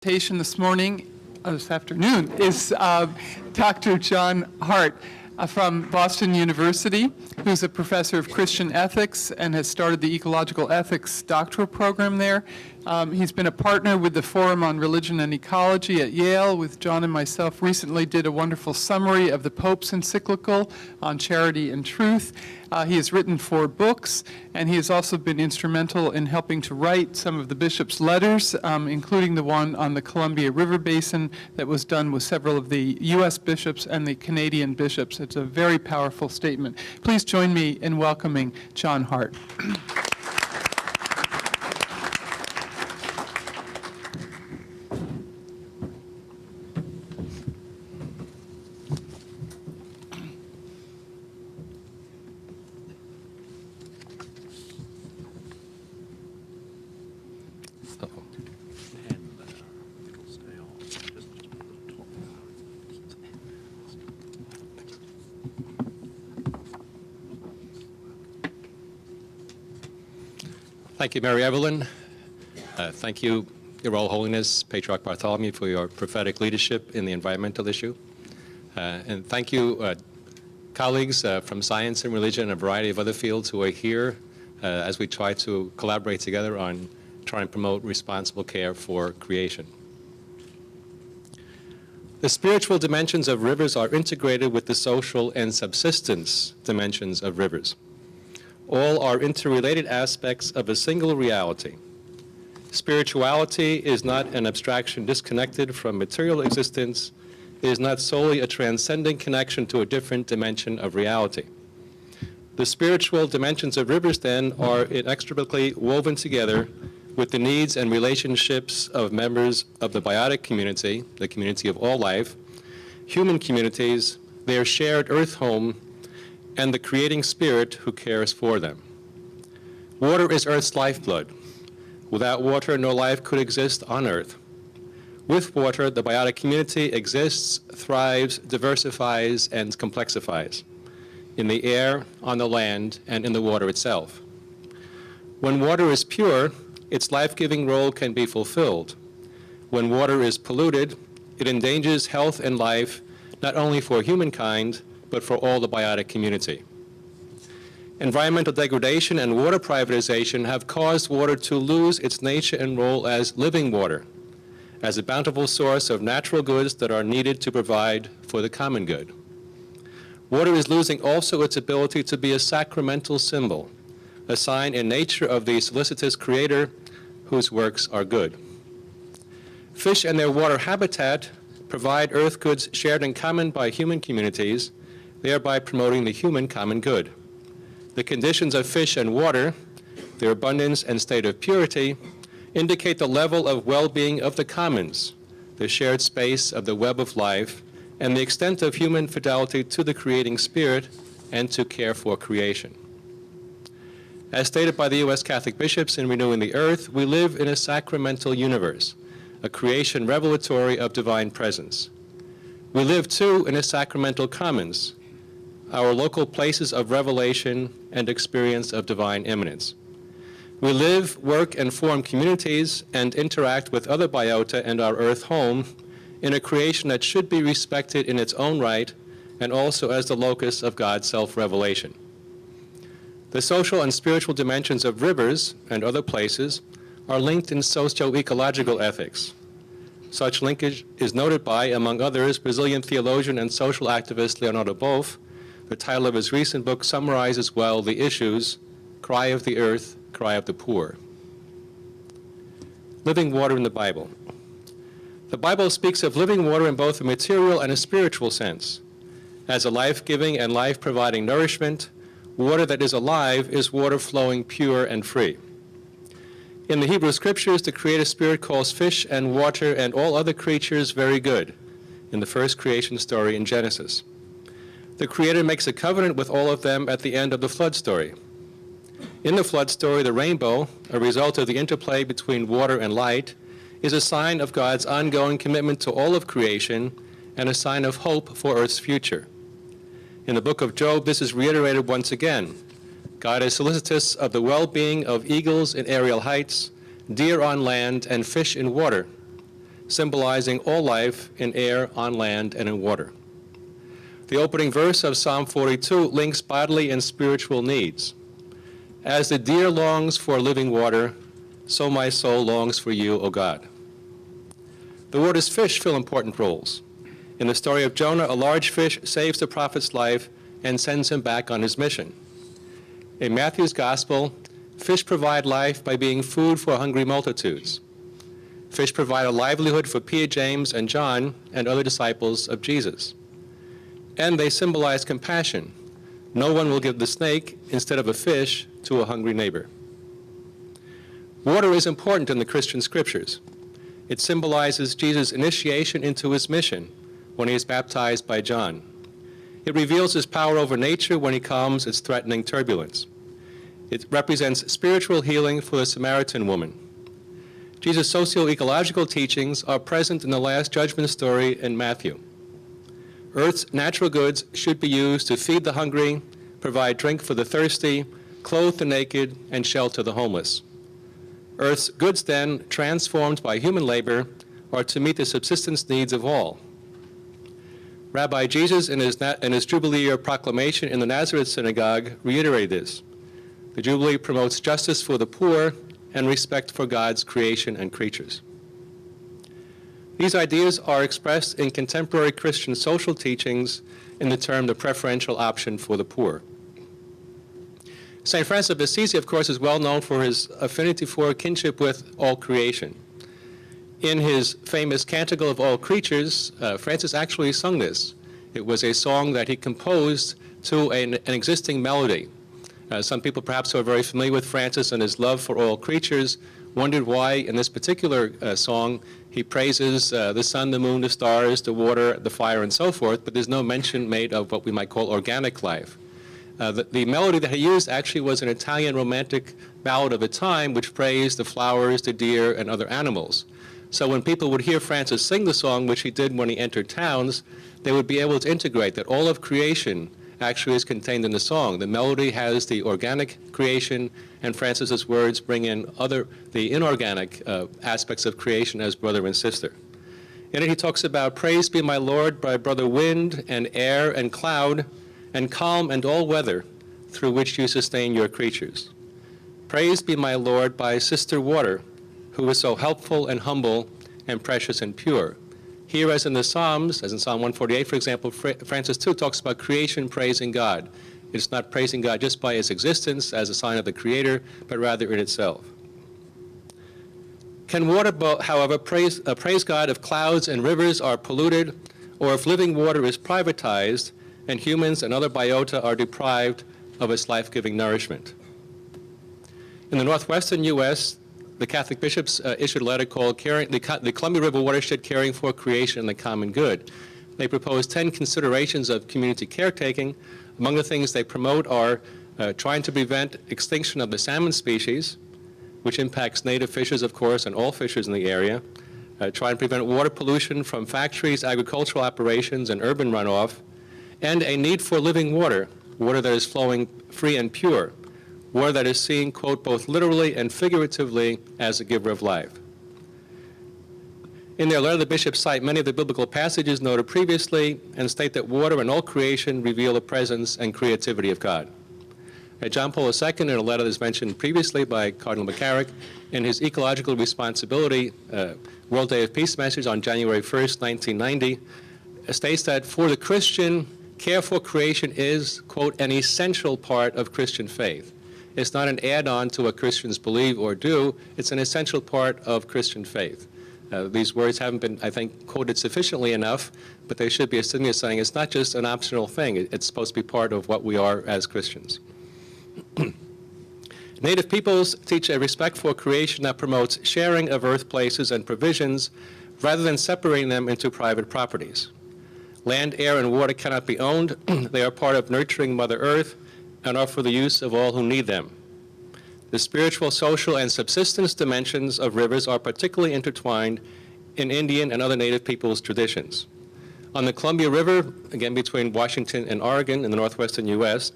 presentation this afternoon, is Dr. John Hart from Boston University, who's a professor of Christian ethics and has started the Ecological Ethics doctoral program there. He's been a partner with the Forum on Religion and Ecology at Yale. With John and myself recently did a wonderful summary of the Pope's encyclical on charity and truth. He has written 4 books, and he has also been instrumental in helping to write some of the bishops' letters, including the one on the Columbia River Basin that was done with several of the U.S. bishops and the Canadian bishops. It's a very powerful statement. Please join me in welcoming John Hart. Thank you, Mary Evelyn. Thank you, Your Royal Holiness, Patriarch Bartholomew, for your prophetic leadership in the environmental issue. And thank you, colleagues from science and religion and a variety of other fields who are here as we try to collaborate together on trying to promote responsible care for creation. The spiritual dimensions of rivers are integrated with the social and subsistence dimensions of rivers. All are interrelated aspects of a single reality. Spirituality is not an abstraction disconnected from material existence. It is not solely a transcendent connection to a different dimension of reality. The spiritual dimensions of rivers, then, are inextricably woven together with the needs and relationships of members of the biotic community, the community of all life, human communities, their shared earth home, and the creating spirit who cares for them. Water is Earth's lifeblood. Without water, no life could exist on Earth. With water, the biotic community exists, thrives, diversifies, and complexifies in the air, on the land, and in the water itself. When water is pure, its life-giving role can be fulfilled. When water is polluted, it endangers health and life, not only for humankind, but for all the biotic community. Environmental degradation and water privatization have caused water to lose its nature and role as living water, as a bountiful source of natural goods that are needed to provide for the common good. Water is losing also its ability to be a sacramental symbol, a sign in nature of the solicitous Creator whose works are good. Fish and their water habitat provide earth goods shared in common by human communities, thereby promoting the human common good. The conditions of fish and water, their abundance and state of purity, indicate the level of well-being of the commons, the shared space of the web of life, and the extent of human fidelity to the creating spirit and to care for creation. As stated by the U.S. Catholic bishops in Renewing the Earth, we live in a sacramental universe, a creation revelatory of divine presence. We live, too, in a sacramental commons, our local places of revelation and experience of divine immanence. We live, work, and form communities and interact with other biota and our earth home in a creation that should be respected in its own right and also as the locus of God's self-revelation. The social and spiritual dimensions of rivers and other places are linked in socio-ecological ethics. Such linkage is noted by, among others, Brazilian theologian and social activist Leonardo Boff. The title of his recent book summarizes well the issues: Cry of the Earth, Cry of the Poor. Living water in the Bible. The Bible speaks of living water in both a material and a spiritual sense. As a life-giving and life-providing nourishment, water that is alive is water flowing pure and free. In the Hebrew Scriptures, the Creator Spirit calls fish and water and all other creatures very good in the first creation story in Genesis. The Creator makes a covenant with all of them at the end of the flood story. In the flood story, the rainbow, a result of the interplay between water and light, is a sign of God's ongoing commitment to all of creation and a sign of hope for Earth's future. In the book of Job, this is reiterated once again. God is solicitous of the well-being of eagles in aerial heights, deer on land, and fish in water. symbolizing all life in air, on land, and in water. The opening verse of Psalm 42 links bodily and spiritual needs. As the deer longs for living water, so my soul longs for you, O God. The word as fish fill important roles. In the story of Jonah, a large fish saves the prophet's life and sends him back on his mission. In Matthew's gospel, fish provide life by being food for hungry multitudes. Fish provide a livelihood for Peter, James, and John, and other disciples of Jesus. And they symbolize compassion. No one will give the snake instead of a fish to a hungry neighbor. Water is important in the Christian scriptures. It symbolizes Jesus' initiation into his mission when he is baptized by John. It reveals his power over nature when he calms its threatening turbulence. It represents spiritual healing for the Samaritan woman. Jesus' socio-ecological teachings are present in the Last Judgment story in Matthew. Earth's natural goods should be used to feed the hungry, provide drink for the thirsty, clothe the naked, and shelter the homeless. Earth's goods, then, transformed by human labor, are to meet the subsistence needs of all. Rabbi Jesus, in his Jubilee year proclamation in the Nazareth Synagogue, reiterated this. The Jubilee promotes justice for the poor and respect for God's creation and creatures. These ideas are expressed in contemporary Christian social teachings in the term the preferential option for the poor. St. Francis of Assisi, of course, is well known for his affinity for kinship with all creation. In his famous Canticle of All Creatures, Francis actually sung this. It was a song that he composed to an existing melody. Some people perhaps who are very familiar with Francis and his love for all creatures wondered why in this particular song he praises the sun, the moon, the stars, the water, the fire, and so forth, but there's no mention made of what we might call organic life. The melody that he used actually was an Italian romantic ballad of the time which praised the flowers, the deer, and other animals. So when people would hear Francis sing the song, which he did when he entered towns, they would be able to integrate that all of creation actually is contained in the song. The melody has the organic creation, and Francis's words bring in the inorganic aspects of creation as brother and sister. In it he talks about, praise be my Lord by brother wind and air and cloud, and calm and all weather, through which you sustain your creatures. Praise be my Lord by sister water, who is so helpful and humble and precious and pure. Here, as in the Psalms, as in Psalm 148, for example, Francis too talks about creation praising God. It's not praising God just by its existence as a sign of the Creator, but rather in itself. Can water, however, praise God if clouds and rivers are polluted, or if living water is privatized, and humans and other biota are deprived of its life-giving nourishment? In the northwestern U.S., the Catholic bishops issued a letter called the Columbia River Watershed Caring for Creation and the Common Good. They propose 10 considerations of community caretaking. Among the things they promote are trying to prevent extinction of the salmon species, which impacts native fishes, of course, and all fishes in the area. Try and prevent water pollution from factories, agricultural operations, and urban runoff. And a need for living water, water that is flowing free and pure, water that is seen, quote, both literally and figuratively as a giver of life. In their letter, the bishops cite many of the biblical passages noted previously and state that water and all creation reveal the presence and creativity of God. John Paul II, in a letter that was mentioned previously by Cardinal McCarrick, in his Ecological Responsibility World Day of Peace message on January 1st, 1990, states that for the Christian, care for creation is, quote, an essential part of Christian faith. It's not an add-on to what Christians believe or do. It's an essential part of Christian faith. These words haven't been, I think, quoted sufficiently enough, but they should be a stimulus saying it's not just an optional thing. It's supposed to be part of what we are as Christians. Native peoples teach a respect for creation that promotes sharing of earth places and provisions rather than separating them into private properties. Land, air, and water cannot be owned. They are part of nurturing Mother Earth and are for the use of all who need them. The spiritual, social, and subsistence dimensions of rivers are particularly intertwined in Indian and other native peoples' traditions. On the Columbia River, again between Washington and Oregon in the northwestern U.S.,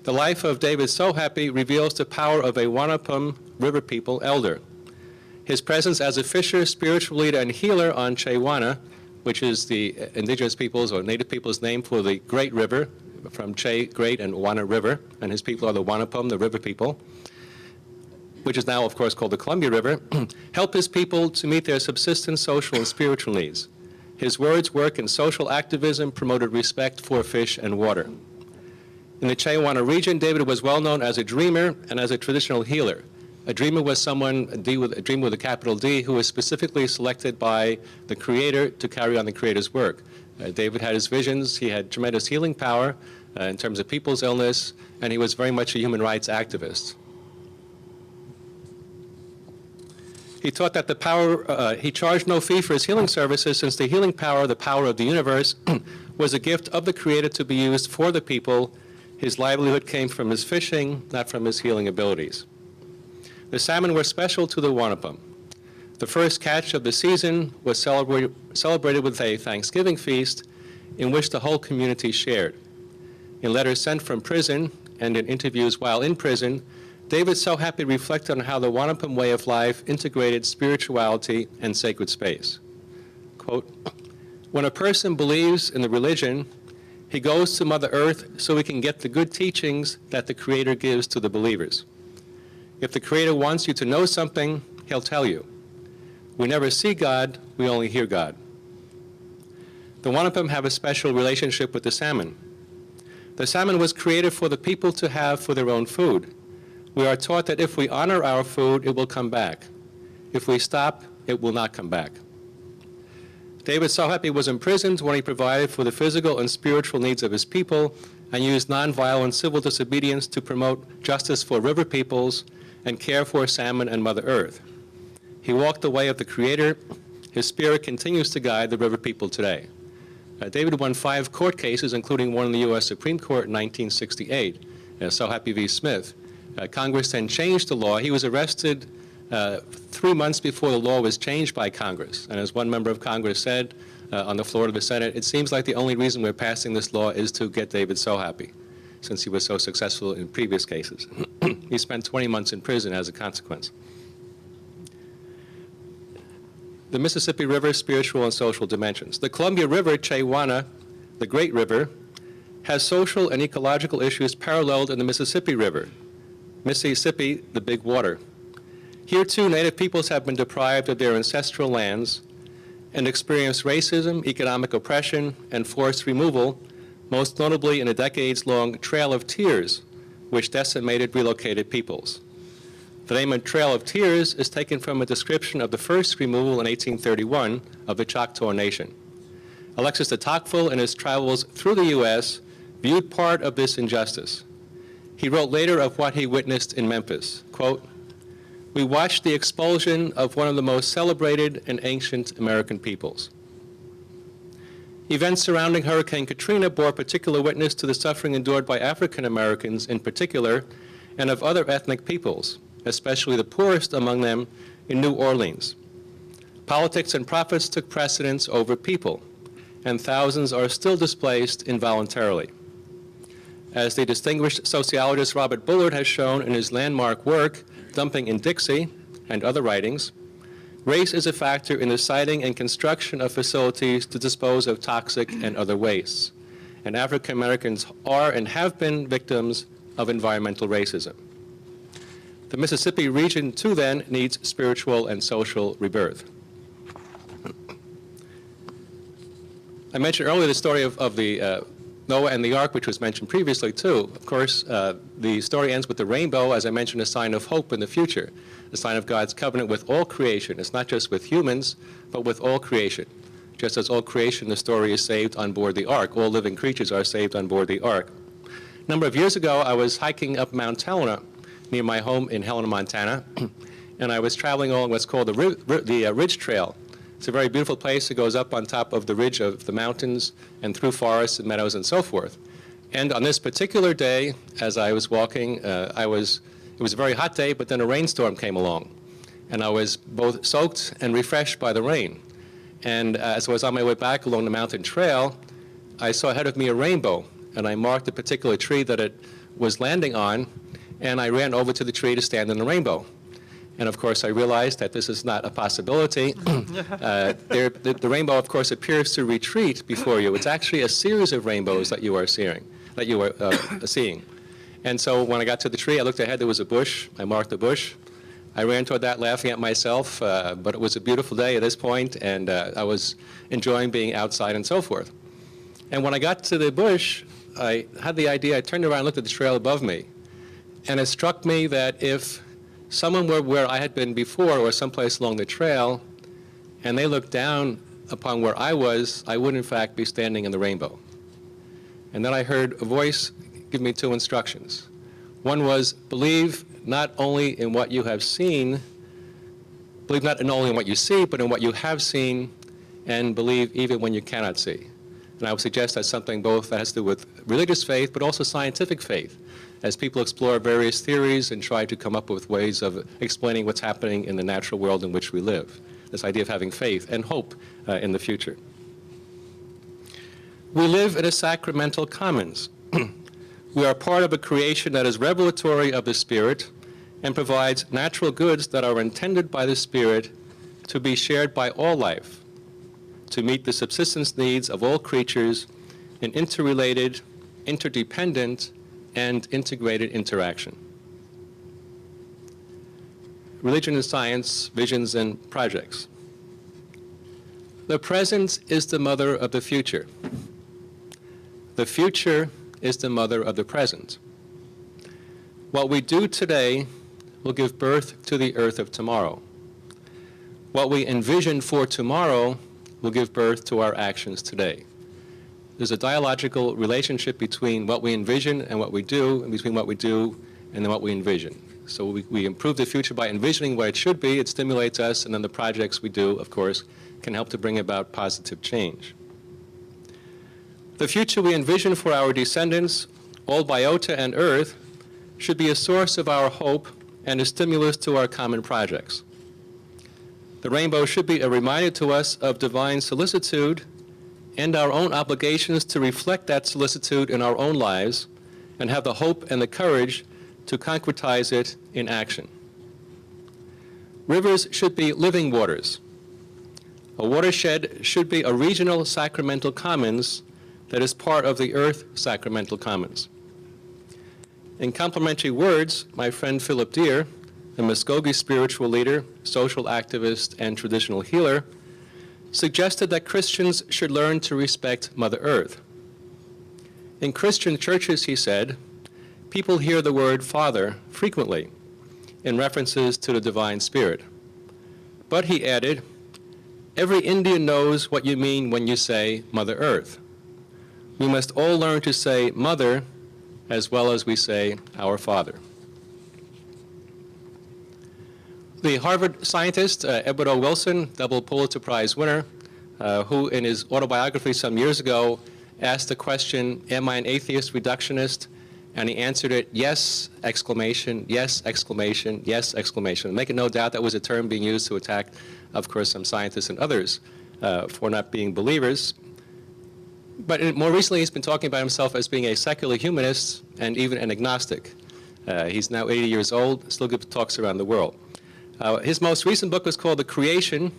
the life of David So Happy reveals the power of a Wanapum River people elder. His presence as a fisher, spiritual leader, and healer on Chewana, which is the indigenous peoples or native peoples' name for the Great River, from Che, Great, and Wana River, and his people are the Wanapum, the river people, which is now, of course, called the Columbia River, help his people to meet their subsistence, social, and spiritual needs. His words, work, and social activism promoted respect for fish and water. In the Chewana region, David was well known as a dreamer and as a traditional healer. A dreamer was someone, a dreamer with a capital D, who was specifically selected by the Creator to carry on the Creator's work. David had his visions, he had tremendous healing power in terms of people's illness, and he was very much a human rights activist. He taught that the power, he charged no fee for his healing services, since the healing power, the power of the universe, was a gift of the Creator to be used for the people. His livelihood came from his fishing, not from his healing abilities. The salmon were special to the Wanapum. The first catch of the season was celebrated with a Thanksgiving feast in which the whole community shared. In letters sent from prison and in interviews while in prison, David so happy reflected on how the Wanapum way of life integrated spirituality and sacred space. Quote, "When a person believes in the religion, he goes to Mother Earth so he can get the good teachings that the Creator gives to the believers. If the Creator wants you to know something, he'll tell you. We never see God, we only hear God." The Wanapum have a special relationship with the salmon. The salmon was created for the people to have for their own food. We are taught that if we honor our food, it will come back. If we stop, it will not come back. David so happy was imprisoned when he provided for the physical and spiritual needs of his people and used nonviolent civil disobedience to promote justice for river peoples and care for salmon and Mother Earth. He walked the way of the Creator. His spirit continues to guide the river people today. David won 5 court cases, including one in the U.S. Supreme Court in 1968, So Happy v. Smith. Congress then changed the law. He was arrested 3 months before the law was changed by Congress. And as one member of Congress said on the floor of the Senate, it seems like the only reason we're passing this law is to get David so happy, since he was so successful in previous cases. He spent 20 months in prison as a consequence. The Mississippi River, spiritual and social dimensions. The Columbia River, Chewana, the Great River, has social and ecological issues paralleled in the Mississippi River. Mississippi, the big water. Here too, Native peoples have been deprived of their ancestral lands and experienced racism, economic oppression, and forced removal, most notably in a decades-long Trail of Tears, which decimated relocated peoples. The name of Trail of Tears is taken from a description of the first removal in 1831 of the Choctaw Nation. Alexis de Tocqueville, in his travels through the U.S., viewed part of this injustice. He wrote later of what he witnessed in Memphis, quote, "We watched the expulsion of one of the most celebrated and ancient American peoples. Events surrounding Hurricane Katrina bore particular witness to the suffering endured by African Americans in particular, and of other ethnic peoples, especially the poorest among them in New Orleans. Politics and profits took precedence over people, and thousands are still displaced involuntarily. As the distinguished sociologist Robert Bullard has shown in his landmark work, Dumping in Dixie, and other writings, race is a factor in the siting and construction of facilities to dispose of toxic and other wastes, and African Americans are and have been victims of environmental racism. The Mississippi region, too, then, needs spiritual and social rebirth." I mentioned earlier the story of the Noah and the Ark, which was mentioned previously, too. Of course, the story ends with the rainbow, as I mentioned, a sign of hope in the future, a sign of God's covenant with all creation. It's not just with humans, but with all creation. Just as all creation, the story is saved on board the Ark. All living creatures are saved on board the Ark. A number of years ago, I was hiking up Mount Helena, near my home in Helena, Montana, and I was traveling along what's called the Ridge Trail. It's a very beautiful place. It goes up on top of the ridge of the mountains and through forests and meadows and so forth. And on this particular day, as I was walking, it was a very hot day, but then a rainstorm came along. And I was both soaked and refreshed by the rain. And as I was on my way back along the mountain trail, I saw ahead of me a rainbow, and I marked a particular tree that it was landing on, and I ran over to the tree to stand in the rainbow. And of course, I realized that this is not a possibility. The rainbow, of course, appears to retreat before you. It's actually a series of rainbows that you are seeing. And so when I got to the tree, I looked ahead, there was a bush. I marked the bush. I ran toward that laughing at myself, but it was a beautiful day at this point, and I was enjoying being outside and so forth. And when I got to the bush, I had the idea, I turned around and looked at the trail above me, and it struck me that if someone were where I had been before or someplace along the trail, and they looked down upon where I was, I would in fact be standing in the rainbow. And then I heard a voice give me two instructions. One was, believe not only in what you have seen, believe not only in what you see, but in what you have seen, and believe even when you cannot see. And I would suggest that's something both that has to do with religious faith, but also scientific faith, as people explore various theories and try to come up with ways of explaining what's happening in the natural world in which we live. This idea of having faith and hope in the future. We live in a sacramental commons. We are part of a creation that is revelatory of the Spirit and provides natural goods that are intended by the Spirit to be shared by all life, to meet the subsistence needs of all creatures in interrelated, interdependent, and integrated interaction. Religion and science, visions and projects. The present is the mother of the future. The future is the mother of the present. What we do today will give birth to the earth of tomorrow. What we envision for tomorrow will give birth to our actions today. There's a dialogical relationship between what we envision and what we do, and between what we do and then what we envision. So we improve the future by envisioning what it should be, it stimulates us, and then the projects we do, of course, can help to bring about positive change. The future we envision for our descendants, all biota and earth, should be a source of our hope and a stimulus to our common projects. The rainbow should be a reminder to us of divine solicitude and our own obligations to reflect that solicitude in our own lives and have the hope and the courage to concretize it in action. Rivers should be living waters. A watershed should be a regional sacramental commons that is part of the earth sacramental commons. In complimentary words, my friend Philip Deere, a Muskogee spiritual leader, social activist, and traditional healer, suggested that Christians should learn to respect Mother Earth. In Christian churches, he said, people hear the word Father frequently in references to the Divine Spirit. But, he added, every Indian knows what you mean when you say Mother Earth. We must all learn to say Mother as well as we say our Father. The Harvard scientist, Edward O. Wilson, double Pulitzer Prize winner, who in his autobiography some years ago asked the question, am I an atheist reductionist? And he answered it, yes, exclamation, yes, exclamation, yes, exclamation. Make it no doubt that was a term being used to attack, of course, some scientists and others for not being believers. But more recently, he's been talking about himself as being a secular humanist and even an agnostic. He's now 80 years old, still gives talks around the world. His most recent book was called The Creation,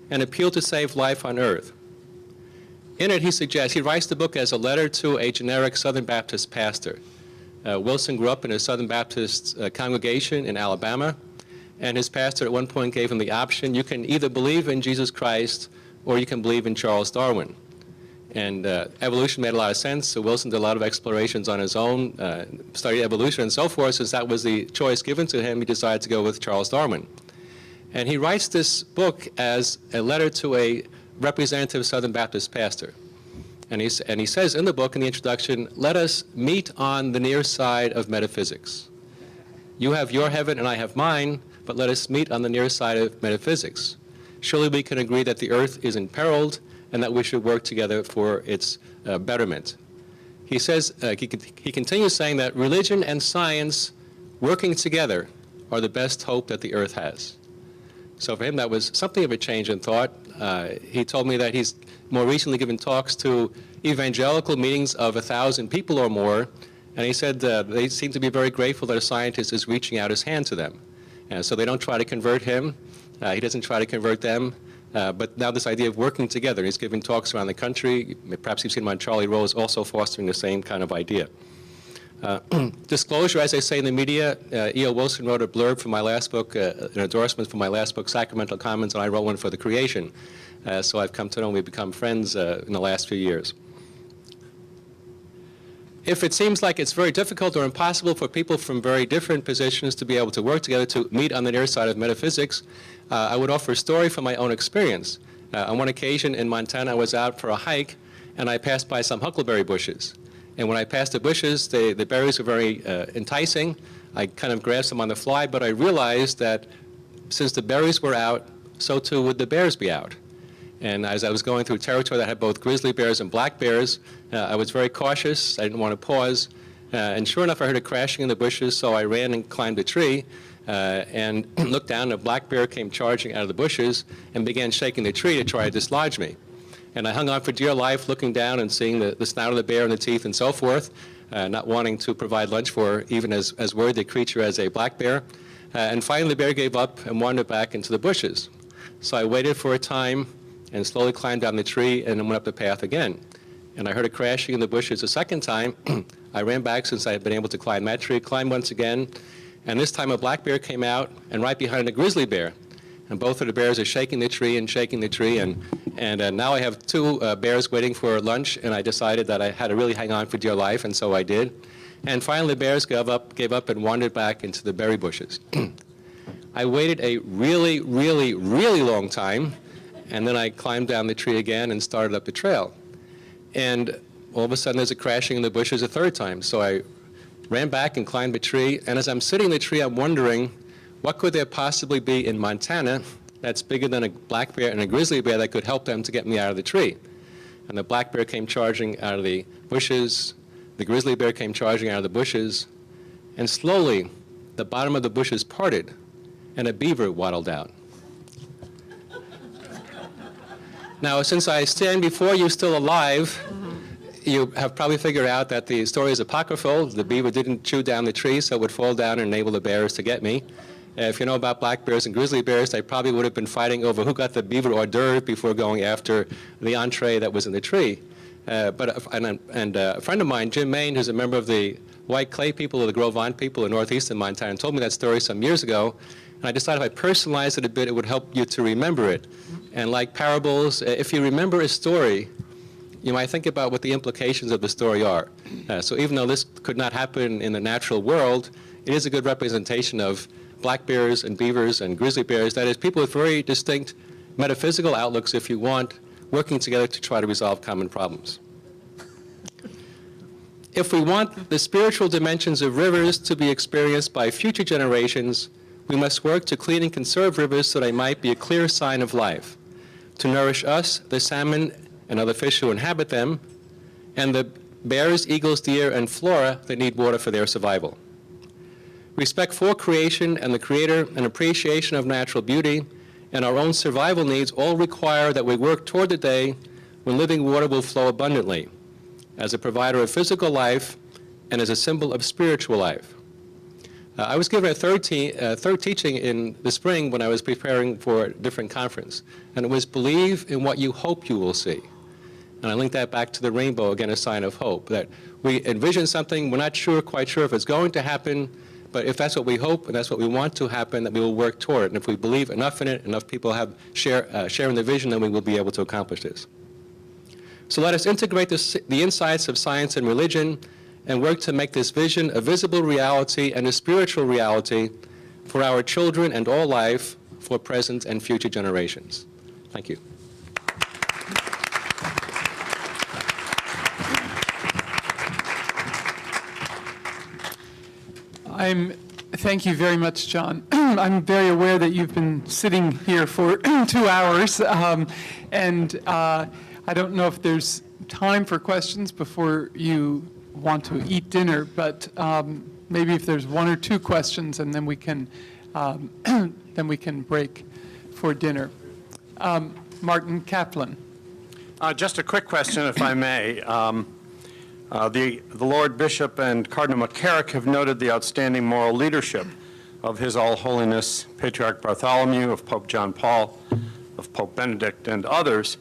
an Appeal to Save Life on Earth. In it, he writes the book as a letter to a generic Southern Baptist pastor. Wilson grew up in a Southern Baptist congregation in Alabama, and his pastor at one point gave him the option, you can either believe in Jesus Christ or you can believe in Charles Darwin. And evolution made a lot of sense, so Wilson did a lot of explorations on his own, studied evolution and so forth. Since that was the choice given to him, he decided to go with Charles Darwin. And he writes this book as a letter to a representative Southern Baptist pastor. And he says in the book, in the introduction, let us meet on the near side of metaphysics. You have your heaven and I have mine, but let us meet on the near side of metaphysics. Surely we can agree that the earth is imperiled and that we should work together for its betterment. He says, he continues saying that religion and science working together are the best hope that the earth has. So for him, that was something of a change in thought. He told me that he's more recently given talks to evangelical meetings of 1,000 people or more, and he said they seem to be very grateful that a scientist is reaching out his hand to them. So they don't try to convert him. He doesn't try to convert them. But now this idea of working together, he's giving talks around the country. Perhaps you've seen him on Charlie Rose, also fostering the same kind of idea. Disclosure, as I say in the media, E.O. Wilson wrote a blurb for my last book, an endorsement for my last book, Sacramental Comments, and I wrote one for The Creation. So I've come to know him. We've become friends in the last few years. If it seems like it's very difficult or impossible for people from very different positions to be able to work together to meet on the near side of metaphysics, I would offer a story from my own experience. On one occasion in Montana, I was out for a hike, and I passed by some huckleberry bushes. And when I passed the bushes, the berries were very enticing. I kind of grasped them on the fly, but I realized that since the berries were out, so too would the bears be out. And as I was going through territory that had both grizzly bears and black bears, I was very cautious. I didn't want to pause. And sure enough, I heard a crashing in the bushes, so I ran and climbed a tree and looked down, and a black bear came charging out of the bushes and began shaking the tree to try to dislodge me. And I hung on for dear life, looking down and seeing the snout of the bear and the teeth and so forth, not wanting to provide lunch for even as worthy a creature as a black bear. And finally, the bear gave up and wandered back into the bushes. So I waited for a time and slowly climbed down the tree and then went up the path again. And I heard a crashing in the bushes a second time. I ran back since I had been able to climb that tree, climbed once again, and this time a black bear came out and right behind a grizzly bear. And both of the bears are shaking the tree, and now I have two bears waiting for lunch, and I decided that I had to really hang on for dear life, and so I did. And finally the bears gave up and wandered back into the berry bushes. I waited a really, really, really long time, and then I climbed down the tree again and started up the trail. And all of a sudden there's a crashing in the bushes a third time. So I ran back and climbed a tree, and as I'm sitting in the tree, I'm wondering, what could there possibly be in Montana that's bigger than a black bear and a grizzly bear that could help them to get me out of the tree? And the black bear came charging out of the bushes, the grizzly bear came charging out of the bushes, and slowly the bottom of the bushes parted, and a beaver waddled out. Now, since I stand before you still alive, you have probably figured out that the story is apocryphal. The beaver didn't chew down the tree, so it would fall down and enable the bears to get me. If you know about black bears and grizzly bears, they probably would have been fighting over who got the beaver hors d'oeuvre before going after the entree that was in the tree. A friend of mine, Jim Maine, who's a member of the White Clay people or the Gros Ventre people in northeastern Montana, told me that story some years ago. And I decided if I personalized it a bit, it would help you to remember it. And like parables, if you remember a story, you might think about what the implications of the story are. So even though this could not happen in the natural world, it is a good representation of black bears and beavers and grizzly bears. That is, people with very distinct metaphysical outlooks, if you want, working together to try to resolve common problems. If we want the spiritual dimensions of rivers to be experienced by future generations, we must work to clean and conserve rivers so they might be a clear sign of life, to nourish us, the salmon and other fish who inhabit them, and the bears, eagles, deer, and flora that need water for their survival. Respect for creation and the Creator, and appreciation of natural beauty, and our own survival needs all require that we work toward the day when living water will flow abundantly, as a provider of physical life and as a symbol of spiritual life. I was given a third teaching in the spring when I was preparing for a different conference, and it was believe in what you hope you will see. And I linked that back to the rainbow, again, a sign of hope, that we envision something, we're not quite sure if it's going to happen, but if that's what we hope and that's what we want to happen, that we will work toward it. And if we believe enough in it, enough people share in the vision, then we will be able to accomplish this. So let us integrate the insights of science and religion and work to make this vision a visible reality and a spiritual reality for our children and all life, for present and future generations. Thank you. Thank you very much, John. I'm very aware that you've been sitting here for 2 hours, and I don't know if there's time for questions before you want to eat dinner, but maybe if there's 1 or 2 questions, and then we can break for dinner. Martin Kaplan. Just a quick question, if I may. The Lord Bishop and Cardinal McCarrick have noted the outstanding moral leadership of His All Holiness Patriarch Bartholomew, of Pope John Paul, of Pope Benedict, and others.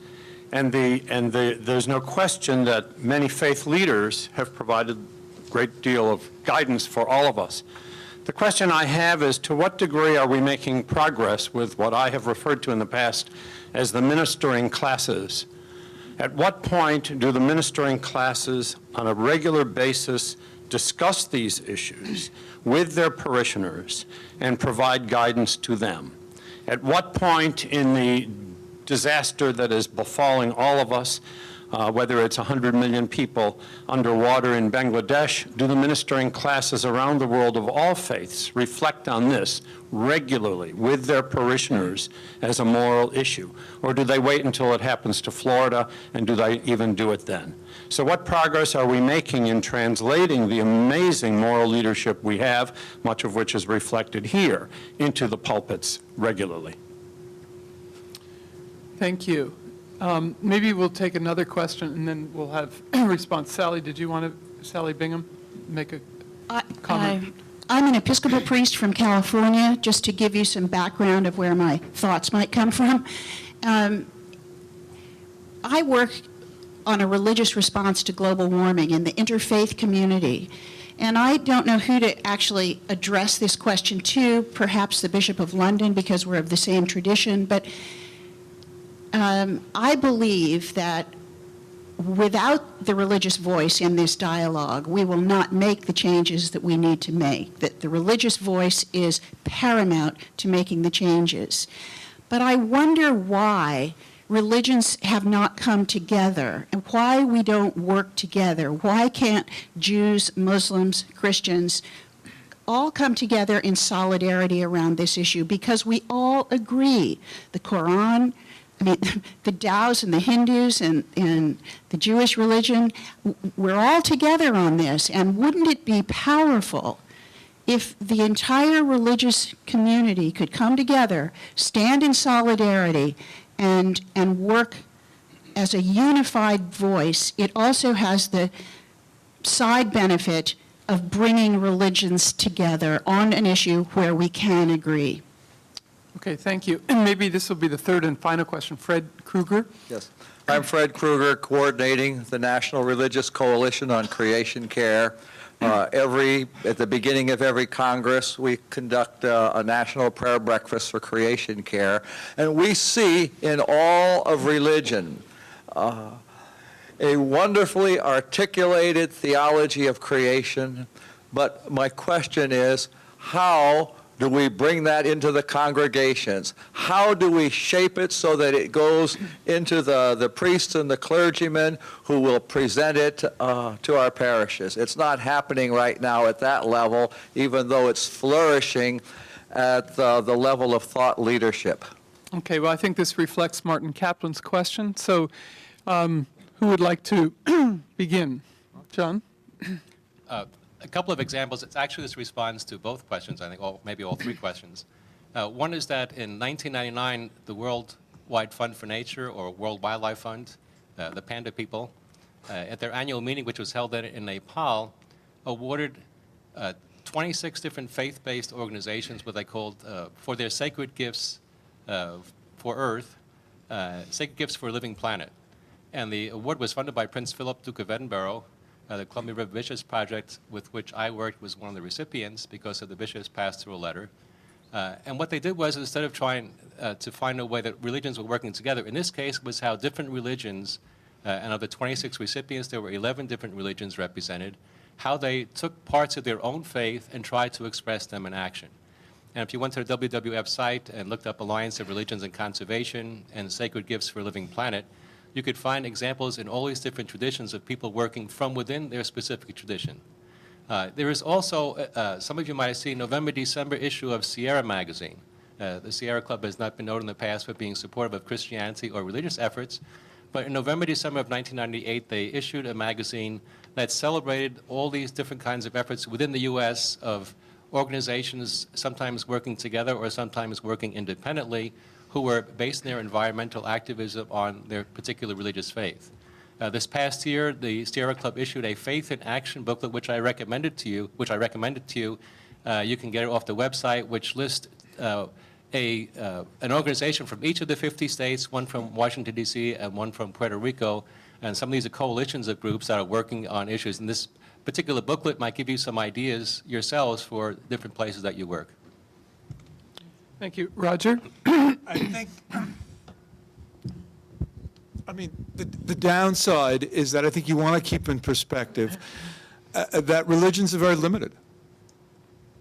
And there's no question that many faith leaders have provided a great deal of guidance for all of us. The question I have is, to what degree are we making progress with what I have referred to in the past as the ministering classes? At what point do the ministering classes on a regular basis discuss these issues with their parishioners and provide guidance to them? At what point in the disaster that is befalling all of us, whether it's 100 million people underwater in Bangladesh, do the ministering classes around the world of all faiths reflect on this regularly with their parishioners as a moral issue? Or do they wait until it happens to Florida, and do they even do it then? So what progress are we making in translating the amazing moral leadership we have, much of which is reflected here, into the pulpits regularly? Thank you. Maybe we'll take another question and then we'll have a response. Sally, did you want to, Sally Bingham, make a comment? I'm an Episcopal priest from California, just to give you some background of where my thoughts might come from. I work on a religious response to global warming in the interfaith community. And I don't know who to actually address this question to, perhaps the Bishop of London, because we're of the same tradition, but I believe that without the religious voice in this dialogue, we will not make the changes that we need to make, that the religious voice is paramount to making the changes. But I wonder why religions have not come together and why we don't work together. Why can't Jews, Muslims, Christians all come together in solidarity around this issue? Because we all agree. The Quran, I mean, the Taoists and the Hindus and the Jewish religion, we're all together on this. And wouldn't it be powerful if the entire religious community could come together, stand in solidarity, and work as a unified voice? It also has the side benefit of bringing religions together on an issue where we can agree. Okay, thank you. And maybe this will be the third and final question. Fred Kruger. Yes. I'm Fred Kruger, coordinating the National Religious Coalition on Creation Care. At the beginning of every Congress, we conduct a national prayer breakfast for creation care. And we see in all of religion a wonderfully articulated theology of creation. But my question is, how do we bring that into the congregations? How do we shape it so that it goes into the priests and the clergymen who will present it to our parishes? It's not happening right now at that level, even though it's flourishing at the level of thought leadership. Okay, well, I think this reflects Martin Kaplan's question. So who would like to begin? John? A couple of examples. It's actually, this responds to both questions, I think, or maybe all three questions. One is that in 1999, the Worldwide Fund for Nature, or World Wildlife Fund, the panda people, at their annual meeting, which was held in Nepal, awarded 26 different faith-based organizations what they called, for their sacred gifts for Earth, sacred gifts for a living planet. And the award was funded by Prince Philip, Duke of Edinburgh. The Columbia River Bishops Project, with which I worked, was one of the recipients because of the bishops passed through a letter. And what they did was, instead of trying to find a way that religions were working together, in this case was how different religions, and of the 26 recipients, there were 11 different religions represented, how they took parts of their own faith and tried to express them in action. And if you went to the WWF site and looked up Alliance of Religions and Conservation and Sacred Gifts for a Living Planet, you could find examples in all these different traditions of people working from within their specific tradition. There is also, some of you might have seen, November-December issue of Sierra magazine. The Sierra Club has not been known in the past for being supportive of Christianity or religious efforts, but in November-December of 1998, they issued a magazine that celebrated all these different kinds of efforts within the U.S. of organizations sometimes working together or sometimes working independently, who were based their environmental activism on their particular religious faith. This past year, the Sierra Club issued a Faith in Action booklet, which I recommended to you, You can get it off the website, which lists an organization from each of the 50 states, one from Washington, D.C., and one from Puerto Rico. And some of these are coalitions of groups that are working on issues. And this particular booklet might give you some ideas yourselves for different places that you work. Thank you. Roger? I think, I mean, the downside is that I think you want to keep in perspective that religions are very limited.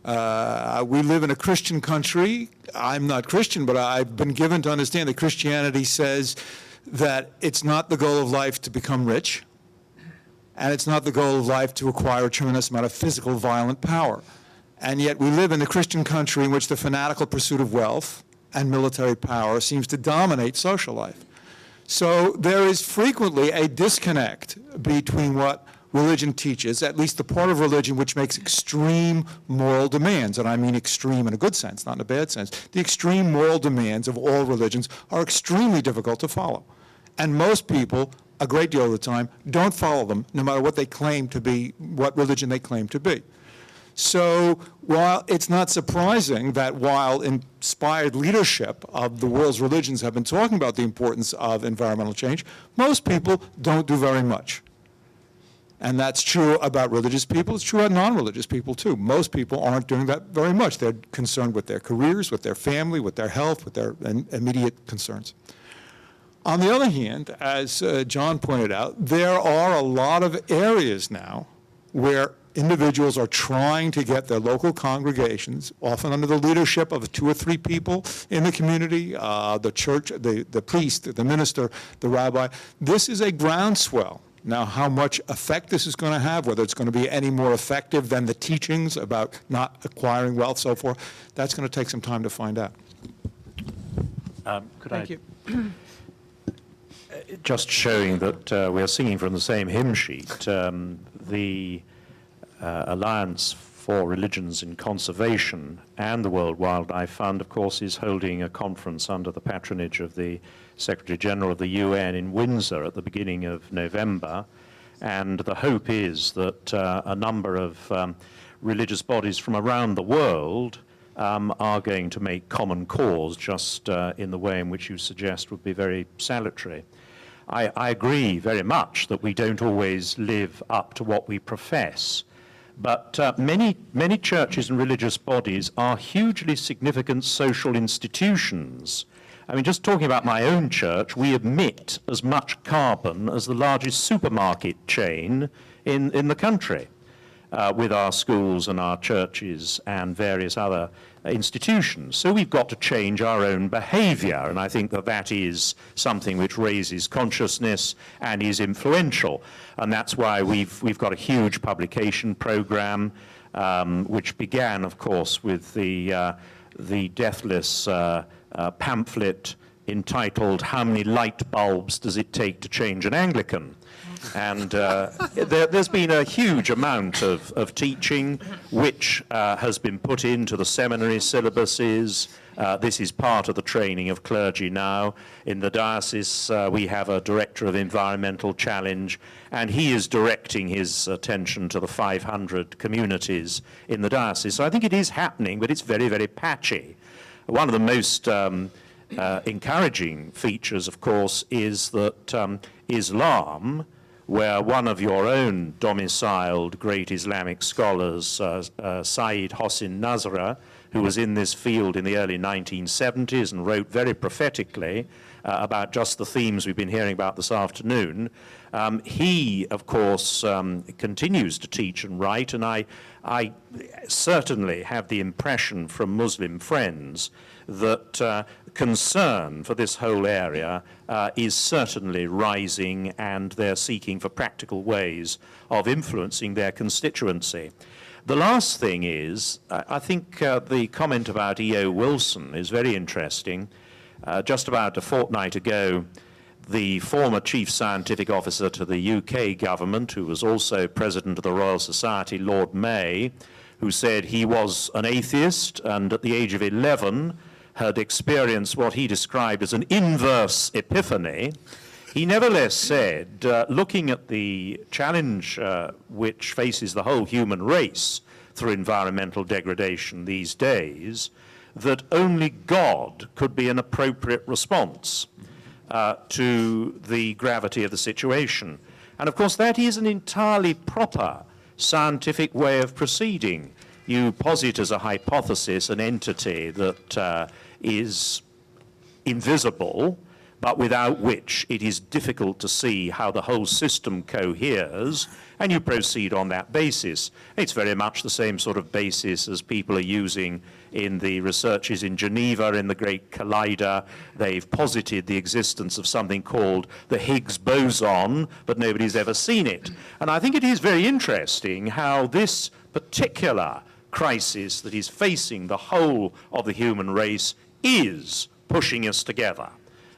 We live in a Christian country. I'm not Christian, but I've been given to understand that Christianity says that it's not the goal of life to become rich, and it's not the goal of life to acquire a tremendous amount of physical violent power. And yet we live in a Christian country in which the fanatical pursuit of wealth and military power seems to dominate social life. So there is frequently a disconnect between what religion teaches, at least the part of religion which makes extreme moral demands, and I mean extreme in a good sense, not in a bad sense. The extreme moral demands of all religions are extremely difficult to follow. And most people, a great deal of the time, don't follow them, no matter what they claim to be, what religion they claim to be. So while it's not surprising that while inspired leadership of the world's religions have been talking about the importance of environmental change, most people don't do very much. And that's true about religious people. It's true about non-religious people, too. Most people aren't doing that very much. They're concerned with their careers, with their family, with their health, with their immediate concerns. On the other hand, as John pointed out, there are a lot of areas now where individuals are trying to get their local congregations, often under the leadership of 2 or 3 people in the community, the church, the priest, the minister, the rabbi. This is a groundswell. Now, how much effect this is going to have, whether it's going to be any more effective than the teachings about not acquiring wealth, so forth, that's going to take some time to find out. Thank you. Just showing that we are singing from the same hymn sheet, the Alliance for Religions in Conservation and the World Wildlife Fund, of course, is holding a conference under the patronage of the Secretary General of the UN in Windsor at the beginning of November. And the hope is that a number of religious bodies from around the world are going to make common cause, just in the way in which you suggest would be very salutary. I agree very much that we don't always live up to what we profess. But many churches and religious bodies are hugely significant social institutions. I mean, just talking about my own church, we emit as much carbon as the largest supermarket chain in the country, with our schools and our churches and various other institutions. So we've got to change our own behavior, and I think that that is something which raises consciousness and is influential. And that's why we've got a huge publication program, which began, of course, with the deathless pamphlet entitled "How Many Light Bulbs Does It Take to Change an Anglican?" And there's been a huge amount of teaching which has been put into the seminary syllabuses. This is part of the training of clergy now. In the diocese, we have a director of environmental challenge, and he is directing his attention to the 500 communities in the diocese. So I think it is happening, but it's very, very patchy. One of the most encouraging features, of course, is that Islam, where one of your own domiciled great Islamic scholars, Sayyid Hossein Nasrallah, who was in this field in the early 1970s and wrote very prophetically about just the themes we've been hearing about this afternoon, he, of course, continues to teach and write, and I certainly have the impression from Muslim friends that concern for this whole area is certainly rising, and they're seeking for practical ways of influencing their constituency. The last thing is, I think the comment about E.O. Wilson is very interesting. Just about a fortnight ago, the former Chief Scientific Officer to the UK government, who was also President of the Royal Society, Lord May, who said he was an atheist and at the age of 11 had experienced what he described as an inverse epiphany. He nevertheless said, looking at the challenge which faces the whole human race, through environmental degradation these days, that only God could be an appropriate response to the gravity of the situation. And of course, that is an entirely proper scientific way of proceeding. You posit as a hypothesis an entity that is invisible, but without which it is difficult to see how the whole system coheres, and you proceed on that basis. It's very much the same sort of basis as people are using in the researches in Geneva in the Great Collider. They've posited the existence of something called the Higgs boson, but nobody's ever seen it. And I think it is very interesting how this particular crisis that is facing the whole of the human race is pushing us together.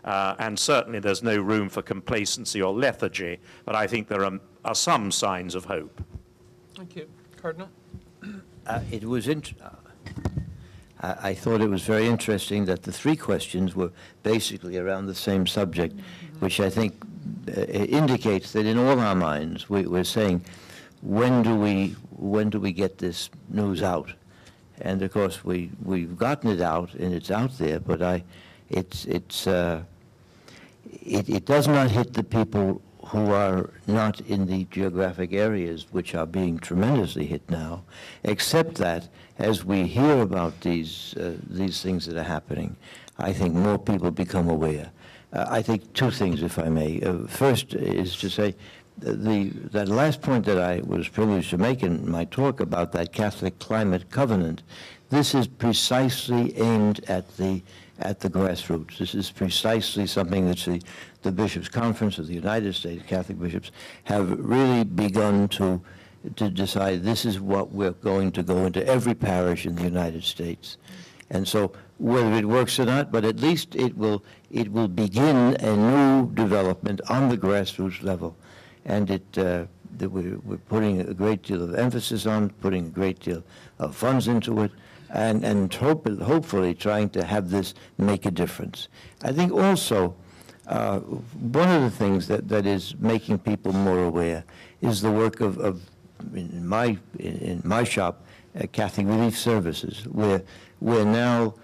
And certainly there's no room for complacency or lethargy, but I think there are some signs of hope. Thank you. Cardinal? I thought it was very interesting that the three questions were basically around the same subject, which I think indicates that in all our minds we're saying, when do we get this news out? And of course we've gotten it out and it's out there, but it does not hit the people who are not in the geographic areas which are being tremendously hit now, except that as we hear about these things that are happening, I think more people become aware. I think two things, if I may. First is to say, that last point that I was privileged to make in my talk about that Catholic Climate Covenant, this is precisely aimed at the grassroots. This is precisely something that the Bishops' Conference of the United States Catholic Bishops have really begun to decide this is what we're going to go into every parish in the United States. And so whether it works or not, but at least it will begin a new development on the grassroots level. And we're putting a great deal of emphasis on, putting a great deal of funds into it, and hopefully trying to have this make a difference. I think also one of the things that is making people more aware is the work of in my shop, Catholic Relief Services, where now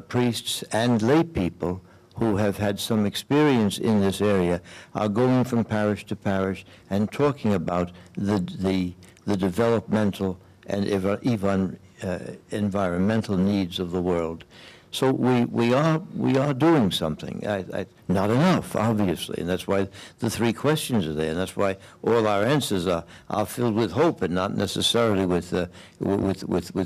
priests and lay people who have had some experience in this area are going from parish to parish and talking about the developmental and even environmental needs of the world. So we are doing something. Not enough, obviously, and that's why the three questions are there, and that's why all our answers are filled with hope and not necessarily with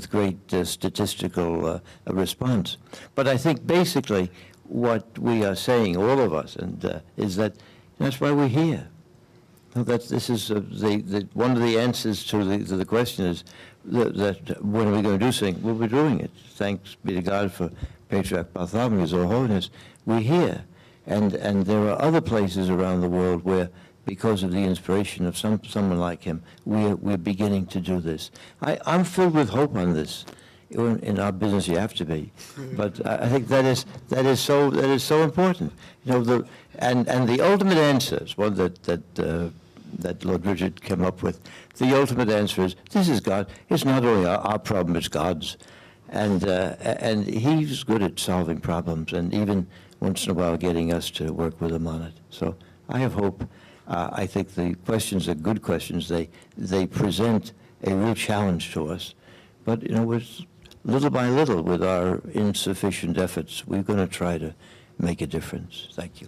great statistical response. But I think basically what we are saying, all of us, and is that that's why we're here. That this is one of the answers to the question is that when are we going to do something? Well, we're doing it. Thanks be to God for Patriarch Bartholomew's Holiness. We're here, and there are other places around the world where, because of the inspiration of someone like him, we're beginning to do this. I'm filled with hope on this. In our business, you have to be, but I think that is so important. You know, and the ultimate answer is one that Lord Richard came up with. The ultimate answer is, this is God. It's not only our problem, it's God's. And he's good at solving problems and even once in a while getting us to work with him on it. So I have hope. I think the questions are good questions. They present a real challenge to us. But, you know, little by little, with our insufficient efforts, we're going to try to make a difference. Thank you.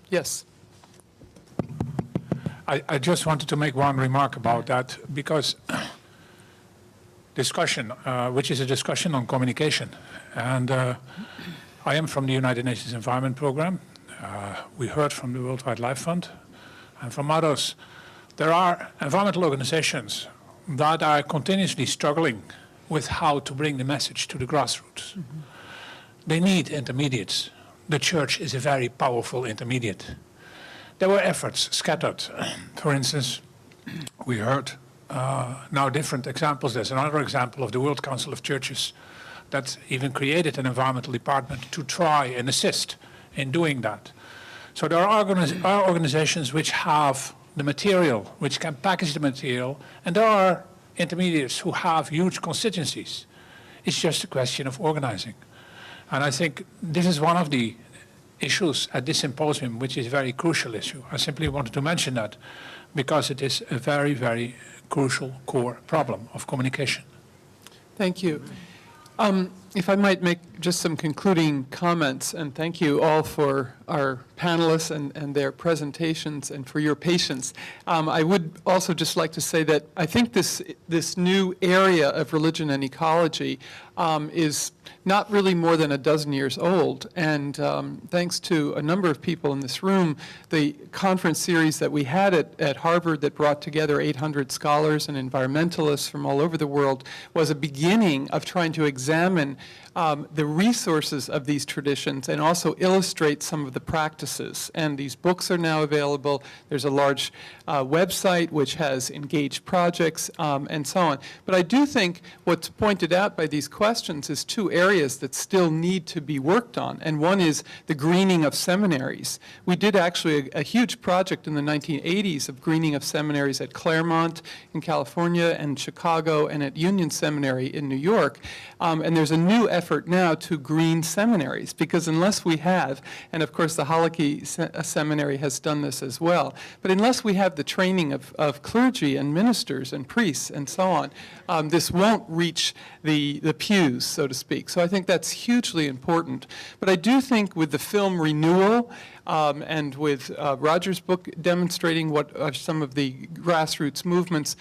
Yes. I just wanted to make one remark about that, because discussion, which is a discussion on communication. And I am from the United Nations Environment Program. We heard from the World Wildlife Fund and from others. There are environmental organizations that are continuously struggling with how to bring the message to the grassroots. Mm-hmm. They need intermediates. The church is a very powerful intermediate. There were efforts scattered. For instance, we heard now different examples. There's another example of the World Council of Churches that even created an environmental department to try and assist in doing that. So there are organizations which have the material, which can package the material, and there are intermediaries who have huge constituencies. It's just a question of organizing. And I think this is one of the issues at this symposium, which is a very crucial issue. I simply wanted to mention that because it is a very, very crucial core problem of communication. Thank you. If I might make just some concluding comments, and thank you all for our panelists and their presentations and for your patience. I would also just like to say that I think this new area of religion and ecology is not really more than a dozen years old, and thanks to a number of people in this room, the conference series that we had at Harvard that brought together 800 scholars and environmentalists from all over the world was a beginning of trying to examine the resources of these traditions and also illustrate some of the practices. And these books are now available. There's a large website which has engaged projects and so on. But I do think what's pointed out by these questions is two areas that still need to be worked on. And one is the greening of seminaries. We did actually a huge project in the 1980s of greening of seminaries at Claremont in California and Chicago and at Union Seminary in New York. And there's a new effort now to green seminaries, because unless we have, and of course the Halaki Seminary has done this as well, but unless we have the training of clergy and ministers and priests and so on, this won't reach the pews, so to speak. So I think that's hugely important. But I do think with the film renewal, and with Roger's book demonstrating what are some of the grassroots movements,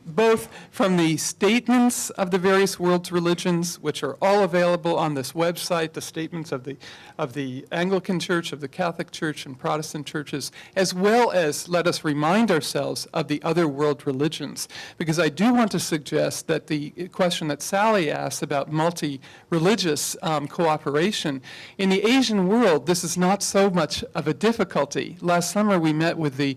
both from the statements of the various world's religions, which are all available on this website, the statements of the Anglican Church, of the Catholic Church, and Protestant churches, as well as let us remind ourselves of the other world religions. Because I do want to suggest that the question that Sally asked about multi-religious cooperation, in the Asian world, this is not so much of a difficulty. Last summer we met with the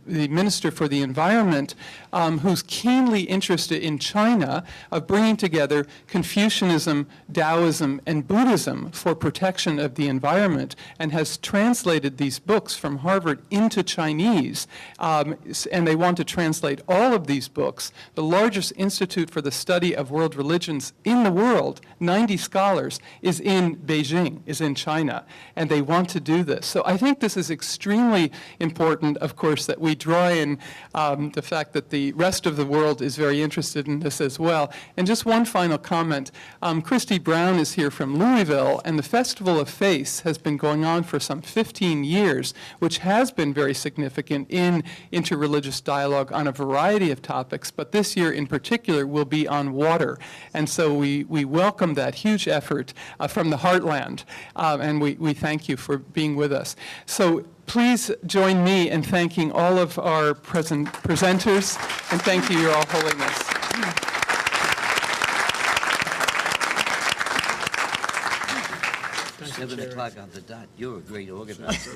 Minister for the Environment, who's keenly interested in China of bringing together Confucianism, Taoism, and Buddhism for protection of the environment, and has translated these books from Harvard into Chinese, and they want to translate all of these books. The largest institute for the study of world religions in the world, 90 scholars, is in Beijing, is in China, and they want to do this. So I think this is extremely important, of course, that we draw in the fact that the rest of the world is very interested in this as well. And just one final comment. Christy Brown is here from Louisville, and the Festival of Faith has been going on for some 15 years, which has been very significant in interreligious dialogue on a variety of topics, but this year in particular will be on water. And so we welcome that huge effort from the Heartland, and we thank you for being with us. So please join me in thanking all of our presenters, and thank you, Your All Holiness. 7 o'clock on the dot. You're a great organizer.